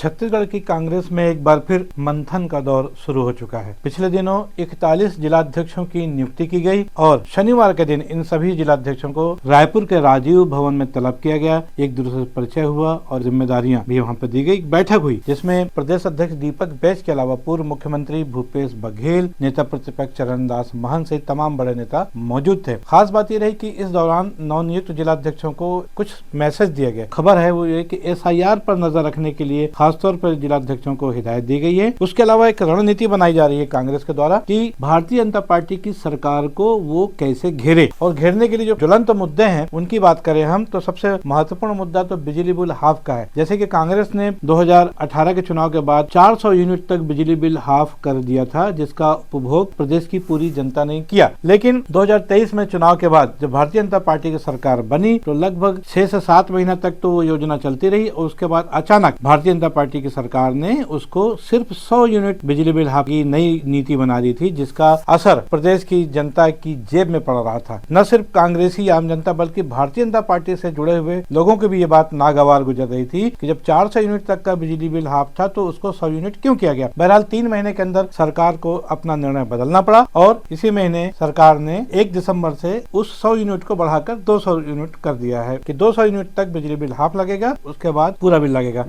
छत्तीसगढ़ की कांग्रेस में एक बार फिर मंथन का दौर शुरू हो चुका है। पिछले दिनों 41 जिलाध्यक्षों की नियुक्ति की गई और शनिवार के दिन इन सभी जिलाध्यक्षों को रायपुर के राजीव भवन में तलब किया गया। एक दूसरे से परिचय हुआ और जिम्मेदारियां भी वहां पर दी गई। बैठक हुई जिसमें प्रदेश अध्यक्ष दीपक बैज के अलावा पूर्व मुख्यमंत्री भूपेश बघेल, नेता प्रतिपक्ष चरणदास महंत सहित तमाम बड़े नेता मौजूद थे। खास बात यह रही कि इस दौरान नवनियुक्त जिलाध्यक्षों को कुछ मैसेज दिया गया। खबर है वो ये कि SIR पर नजर रखने के लिए खासतौर पर जिलाध्यक्षों को हिदायत दी गई है। उसके अलावा एक रणनीति बनाई जा रही है कांग्रेस के द्वारा कि भारतीय जनता पार्टी की सरकार को वो कैसे घेरे, और घेरने के लिए जो ज्वलंत मुद्दे हैं उनकी बात करें हम तो सबसे महत्वपूर्ण मुद्दा तो बिजली बिल हाफ का है। जैसे कि कांग्रेस ने 2018 के चुनाव के बाद 400 यूनिट तक बिजली बिल हाफ कर दिया था, जिसका उपभोग प्रदेश की पूरी जनता ने किया। लेकिन 2023 में चुनाव के बाद जब भारतीय जनता पार्टी की सरकार बनी तो लगभग 6 से 7 महीना तक तो वो योजना चलती रही और उसके बाद अचानक भारतीय जनता पार्टी की सरकार ने उसको सिर्फ 100 यूनिट बिजली बिल हाफ की नई नीति बना दी थी, जिसका असर प्रदेश की जनता की जेब में पड़ रहा था। न सिर्फ कांग्रेसी आम जनता बल्कि भारतीय जनता पार्टी से जुड़े हुए लोगों की भी ये बात नागवार गुजर रही थी कि जब 400 यूनिट तक का बिजली बिल हाफ था तो उसको 100 यूनिट क्यों किया गया। बहरहाल 3 महीने के अंदर सरकार को अपना निर्णय बदलना पड़ा और इसी महीने सरकार ने 1 दिसंबर से उस 100 यूनिट को बढ़ाकर 200 यूनिट कर दिया है कि 200 यूनिट तक बिजली बिल हाफ लगेगा, उसके बाद पूरा बिल लगेगा।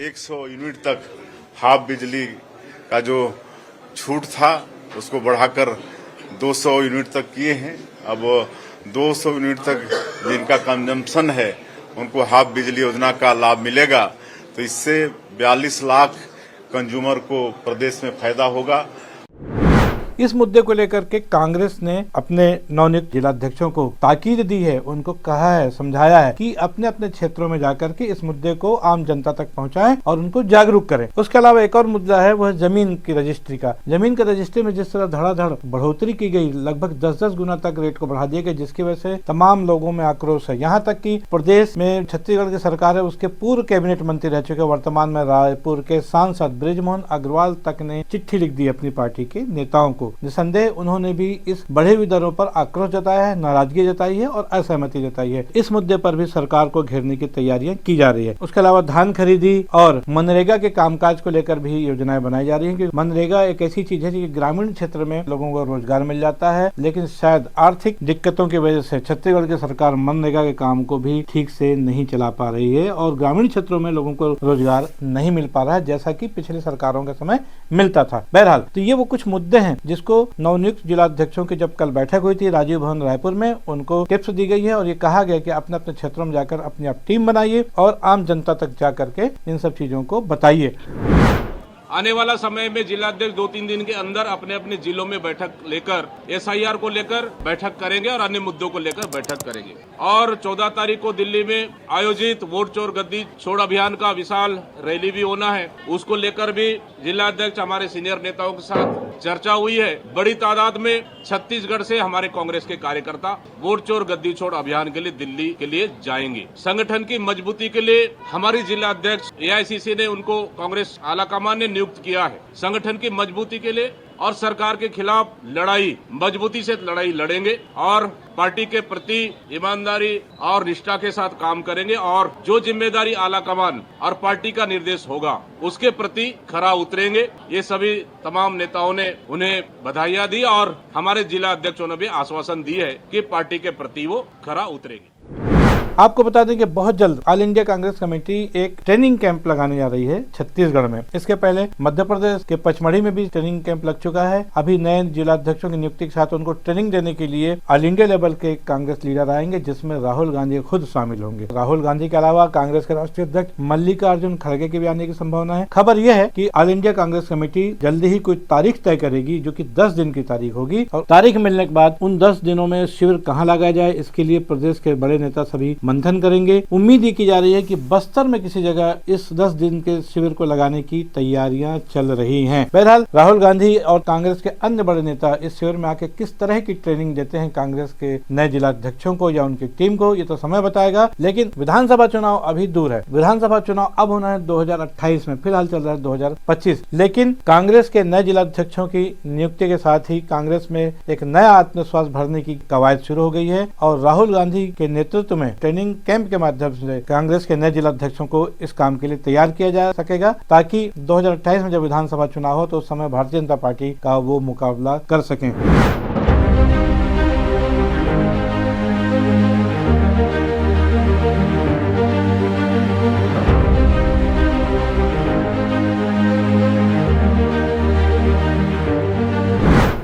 100 यूनिट तक हाफ बिजली का जो छूट था उसको बढ़ाकर 200 यूनिट तक किए हैं। अब 200 यूनिट तक जिनका कंजम्पशन है उनको हाफ बिजली योजना का लाभ मिलेगा, तो इससे 42 लाख कंज्यूमर को प्रदेश में फायदा होगा। इस मुद्दे को लेकर के कांग्रेस ने अपने नवनियुक्त जिलाध्यक्षों को ताकीद दी है, उनको कहा है, समझाया है कि अपने अपने क्षेत्रों में जाकर के इस मुद्दे को आम जनता तक पहुंचाएं और उनको जागरूक करें। उसके अलावा एक और मुद्दा है वह जमीन की रजिस्ट्री का। जमीन की रजिस्ट्री में जिस तरह धड़ाधड़ बढ़ोतरी की गई, लगभग 10-10 गुना तक रेट को बढ़ा दिया गया, जिसकी वजह से तमाम लोगों में आक्रोश है। यहाँ तक कि प्रदेश में छत्तीसगढ़ की सरकार है उसके पूर्व कैबिनेट मंत्री रह चुके वर्तमान में रायपुर के सांसद बृजमोहन अग्रवाल तक ने चिट्ठी लिख दी अपनी पार्टी के नेताओं को। निसंदेह उन्होंने भी इस बढ़े हुई दरों पर आक्रोश जताया है, नाराजगी जताई है और असहमति जताई है। इस मुद्दे पर भी सरकार को घेरने की तैयारियां की जा रही है। उसके अलावा धान खरीदी और मनरेगा के कामकाज को लेकर भी योजनाएं बनाई जा रही हैं कि मनरेगा एक ऐसी चीज है कि ग्रामीण क्षेत्र में लोगों को रोजगार मिल जाता है, लेकिन शायद आर्थिक दिक्कतों की वजह से छत्तीसगढ़ की सरकार मनरेगा के काम को भी ठीक से नहीं चला पा रही है और ग्रामीण क्षेत्रों में लोगों को रोजगार नहीं मिल पा रहा है जैसा कि पिछली सरकारों के समय मिलता था। बहरहाल तो ये वो कुछ मुद्दे हैं जिसको नवनियुक्त जिलाध्यक्षों की जब कल बैठक हुई थी राजीव भवन रायपुर में, उनको टिप्स दी गई है और ये कहा गया कि अपने अपने क्षेत्रों में जाकर अपनी आप टीम बनाइए और आम जनता तक जाकर के इन सब चीजों को बताइए। आने वाला समय में जिलाध्यक्ष 2-3 दिन के अंदर अपने अपने जिलों में बैठक लेकर SIR को लेकर बैठक करेंगे और अन्य मुद्दों को लेकर बैठक करेंगे। और 14 तारीख को दिल्ली में आयोजित वोट चोर गद्दी छोड़ अभियान का विशाल रैली भी होना है, उसको लेकर भी जिलाध्यक्ष हमारे सीनियर नेताओं के साथ चर्चा हुई है। बड़ी तादाद में छत्तीसगढ़ से हमारे कांग्रेस के कार्यकर्ता वोट चोर गद्दी छोड़ अभियान के लिए दिल्ली के लिए जाएंगे। संगठन की मजबूती के लिए हमारी जिलाध्यक्ष AICC ने उनको कांग्रेस आलाकमान ने नियुक्त किया है। संगठन की मजबूती के लिए और सरकार के खिलाफ लड़ाई मजबूती से लड़ाई लड़ेंगे और पार्टी के प्रति ईमानदारी और निष्ठा के साथ काम करेंगे और जो जिम्मेदारी आलाकमान और पार्टी का निर्देश होगा उसके प्रति खरा उतरेंगे। ये सभी तमाम नेताओं ने उन्हें बधाइयां दी और हमारे जिला अध्यक्षों ने भी आश्वासन दी है कि पार्टी के प्रति वो खरा उतरेंगे। आपको बता दें कि बहुत जल्द ऑल इंडिया कांग्रेस कमेटी एक ट्रेनिंग कैंप लगाने जा रही है छत्तीसगढ़ में। इसके पहले मध्य प्रदेश के पचमढ़ी में भी ट्रेनिंग कैंप लग चुका है। अभी नए जिलाध्यक्षों की नियुक्ति के साथ उनको ट्रेनिंग देने के लिए ऑल इंडिया लेवल के कांग्रेस लीडर आएंगे, जिसमें राहुल गांधी खुद शामिल होंगे। राहुल गांधी के अलावा कांग्रेस के राष्ट्रीय अध्यक्ष मल्लिकार्जुन खड़गे के भी आने की संभावना है। खबर यह है कि ऑल इंडिया कांग्रेस कमेटी जल्दी ही कोई तारीख तय करेगी जो कि 10 दिन की तारीख होगी और तारीख मिलने के बाद उन 10 दिनों में शिविर कहाँ लगाया जाए इसके लिए प्रदेश के बड़े नेता सभी मंथन करेंगे। उम्मीद ये की जा रही है कि बस्तर में किसी जगह इस 10 दिन के शिविर को लगाने की तैयारियां चल रही हैं। बहरहाल राहुल गांधी और कांग्रेस के अन्य बड़े नेता इस शिविर में आके किस तरह की ट्रेनिंग देते हैं कांग्रेस के नए जिलाध्यक्षों को या उनकी टीम को, ये तो समय बताएगा। लेकिन विधानसभा चुनाव अभी दूर है। विधानसभा चुनाव अब होना है 2028 में, फिलहाल चल रहा है 2025। लेकिन कांग्रेस के नए जिलाध्यक्षों की नियुक्ति के साथ ही कांग्रेस में एक नया आत्मविश्वास भरने की कवायद शुरू हो गई है और राहुल गांधी के नेतृत्व में ट्रेनिंग कैंप के माध्यम से कांग्रेस के नए जिलाध्यक्षों को इस काम के लिए तैयार किया जा सकेगा, ताकि 2028 में जब विधानसभा चुनाव हो तो उस समय भारतीय जनता पार्टी का वो मुकाबला कर सकें।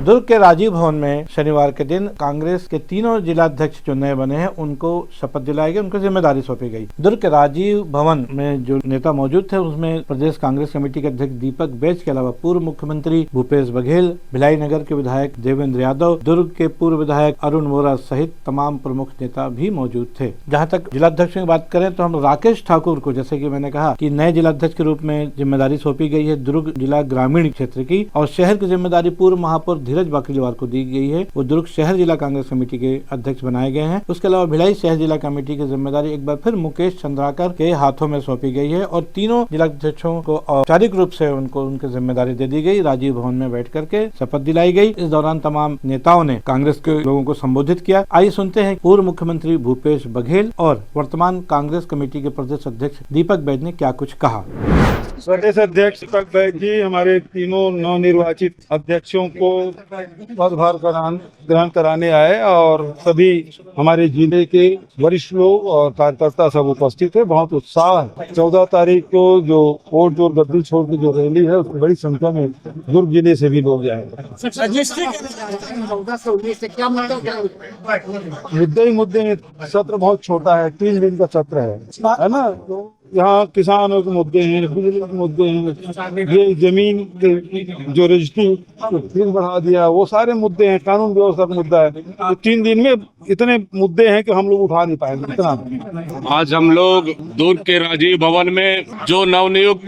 दुर्ग के राजीव भवन में शनिवार के दिन कांग्रेस के तीनों जिलाध्यक्ष जो नए बने हैं उनको शपथ दिलाई गई, उनको जिम्मेदारी सौंपी गई। दुर्ग के राजीव भवन में जो नेता मौजूद थे उसमें प्रदेश कांग्रेस कमेटी के अध्यक्ष दीपक बैज के अलावा पूर्व मुख्यमंत्री भूपेश बघेल, भिलाई नगर के विधायक देवेंद्र यादव, दुर्ग के पूर्व विधायक अरुण वोरा सहित तमाम प्रमुख नेता भी मौजूद थे। जहाँ तक जिलाध्यक्षों की बात करें तो हम राकेश ठाकुर को, जैसे कि मैंने कहा कि नए जिलाध्यक्ष के रूप में जिम्मेदारी सौंपी गई है दुर्ग जिला ग्रामीण क्षेत्र की, और शहर की जिम्मेदारी पूर्व महापौर धीरज बाकलीवाल को दी गई है। वो दुर्ग शहर जिला कांग्रेस कमेटी के अध्यक्ष बनाए गए हैं। उसके अलावा भिलाई शहर जिला कमेटी की जिम्मेदारी एक बार फिर मुकेश चंद्राकर के हाथों में सौंपी गई है और तीनों जिलाध्यक्षों को औपचारिक रूप से उनकी जिम्मेदारी दे दी गई। राजीव भवन में बैठ करके शपथ दिलाई गई। इस दौरान तमाम नेताओं ने कांग्रेस के लोगों को संबोधित किया। आइए सुनते हैं पूर्व मुख्यमंत्री भूपेश बघेल और वर्तमान कांग्रेस कमेटी के प्रदेश अध्यक्ष दीपक बैज ने क्या कुछ कहा। प्रदेश अध्यक्ष दीपक बैज जी हमारे तीनों नवनिर्वाचित अध्यक्षों को पदभार ग्रहण कराने आए और सभी हमारे जिले के वरिष्ठ लोग और कार्यकर्ता सब उपस्थित है। बहुत उत्साह है। 14 तारीख को जो वोट जोर गद्दी छोड़ के जो रैली है उसमें बड़ी संख्या में दुर्ग जिले से भी लोग जाएंगे। मुद्दे में सत्र बहुत छोटा है, 3 दिन का सत्र है ना। तो यहाँ किसानों के मुद्दे हैं, बिजली के मुद्दे हैं, ये जमीन के जो रजिस्ट्री फीस बढ़ा दिया, वो सारे मुद्दे हैं, कानून व्यवस्था का मुद्दा है। तो 3 दिन में इतने मुद्दे हैं कि हम लोग उठा नहीं पाएंगे इतना। आज हम लोग दुर्ग के राजीव भवन में जो नवनियुक्त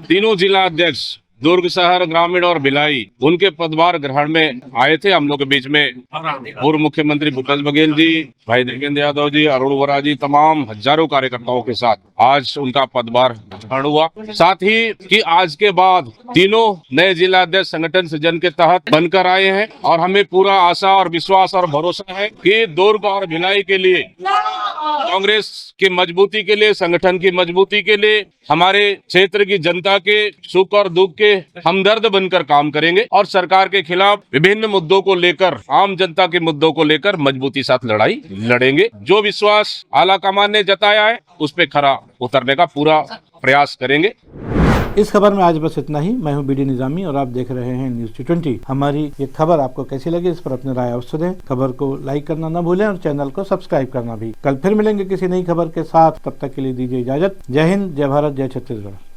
तीनों जिला अध्यक्ष दुर्ग शहर ग्रामीण और भिलाई उनके पदभार ग्रहण में आए थे। हम लोग के बीच में पूर्व मुख्यमंत्री भूपेश बघेल जी, भाई देवेंद्र यादव जी, अरुण वोरा जी, तमाम हजारों कार्यकर्ताओं के साथ आज उनका पदभार ग्रहण हुआ। साथ ही कि आज के बाद तीनों नए जिला अध्यक्ष संगठन सृजन के तहत बनकर आए हैं और हमें पूरा आशा और विश्वास और भरोसा है कि दुर्ग और भिलाई के लिए, कांग्रेस की मजबूती के लिए, संगठन की मजबूती के लिए, हमारे क्षेत्र की जनता के सुख और दुख के हमदर्द बनकर काम करेंगे और सरकार के खिलाफ विभिन्न मुद्दों को लेकर, आम जनता के मुद्दों को लेकर मजबूती साथ लड़ाई लड़ेंगे। जो विश्वास आला कमान ने जताया है उस पे खरा उतरने का पूरा प्रयास करेंगे। इस खबर में आज बस इतना ही। मैं हूं बीडी निजामी और आप देख रहे हैं न्यूज़ T20। हमारी ये खबर आपको कैसी लगी इस पर अपनी राय अवश्य दें। खबर को लाइक करना न भूलें और चैनल को सब्सक्राइब करना भी। कल फिर मिलेंगे किसी नई खबर के साथ। तब तक के लिए दीजिए इजाजत। जय हिंद, जय भारत, जय छत्तीसगढ़।